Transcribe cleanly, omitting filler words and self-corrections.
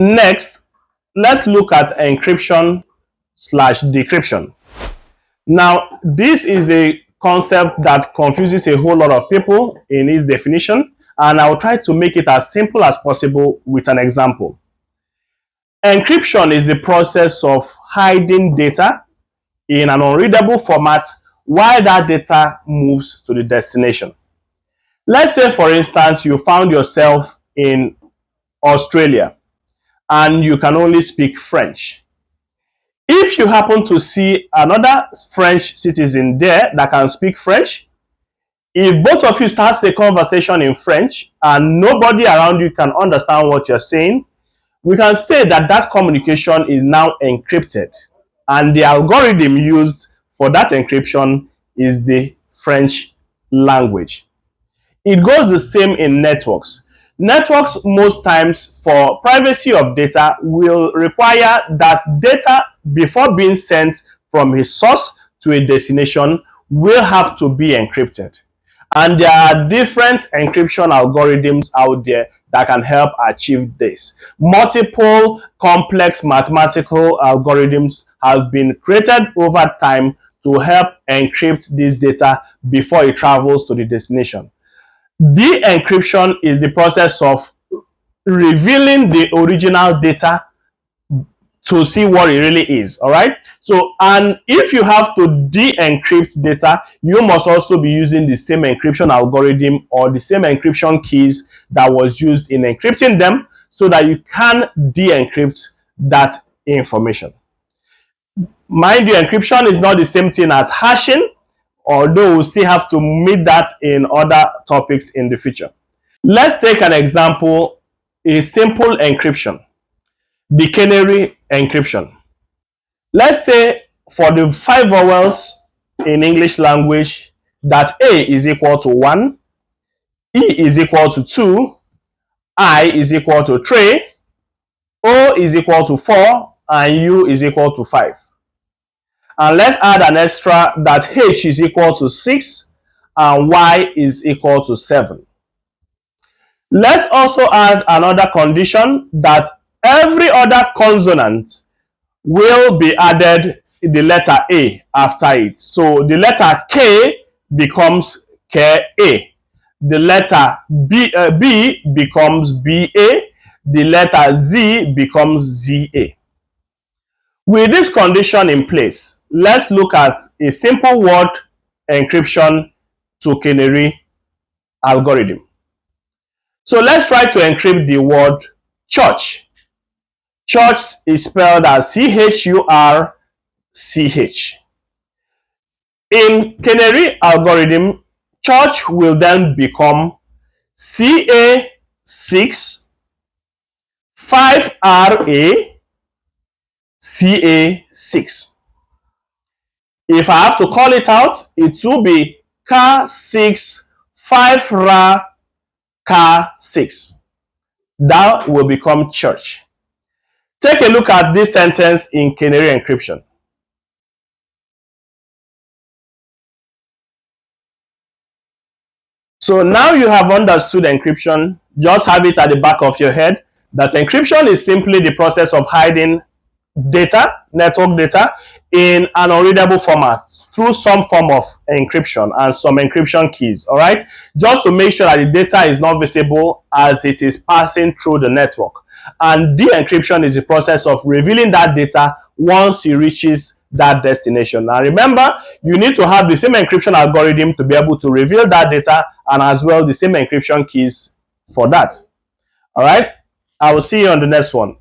Next, let's look at encryption slash decryption. Now, this is a concept that confuses a whole lot of people in its definition, and I'll try to make it as simple as possible with an example. Encryption is the process of hiding data in an unreadable format while that data moves to the destination. Let's say, for instance, you found yourself in Australia and you can only speak French. If you happen to see another French citizen there that can speak French, if both of you start a conversation in French and nobody around you can understand what you're saying, we can say that that communication is now encrypted, and the algorithm used for that encryption is the French language. It goes the same in networks. Networks, most times, for privacy of data, will require that data, before being sent from a source to a destination, will have to be encrypted. And there are different encryption algorithms out there that can help achieve this. Multiple complex mathematical algorithms have been created over time to help encrypt this data before it travels to the destination. De-encryption is the process of revealing the original data to see what it really is. All right. So, and if you have to de-encrypt data, you must also be using the same encryption algorithm or the same encryption keys that was used in encrypting them, so that you can de-encrypt that information. Mind you, encryption is not the same thing as hashing, although we'll still have to meet that in other topics in the future. Let's take an example, a simple encryption, the Ccna encryption. Let's say for the 5 vowels in English language that A is equal to 1, E is equal to 2, I is equal to 3, O is equal to 4, and U is equal to 5. And let's add an extra that H is equal to 6 and Y is equal to 7. Let's also add another condition that every other consonant will be added the letter A after it. So the letter K becomes KA. The letter B becomes BA. The letter Z becomes ZA. With this condition in place, let's look at a simple word encryption to Ccna algorithm. So let's try to encrypt the word church. Church is spelled as CHURCH. In Ccna algorithm, church will then become CA6 5RA CA6. If I have to call it out, it will be K6 5RA K6. That will become church. Take a look at this sentence in Ccna encryption. So now you have understood encryption. Just have it at the back of your head that encryption is simply the process of hiding data, network data, in an unreadable format through some form of encryption and some encryption keys. All right, just to make sure that the data is not visible as it is passing through the network. And de-encryption is the process of revealing that data once it reaches that destination. Now remember, you need to have the same encryption algorithm to be able to reveal that data, and as well the same encryption keys for that. All right, I will see you on the next one.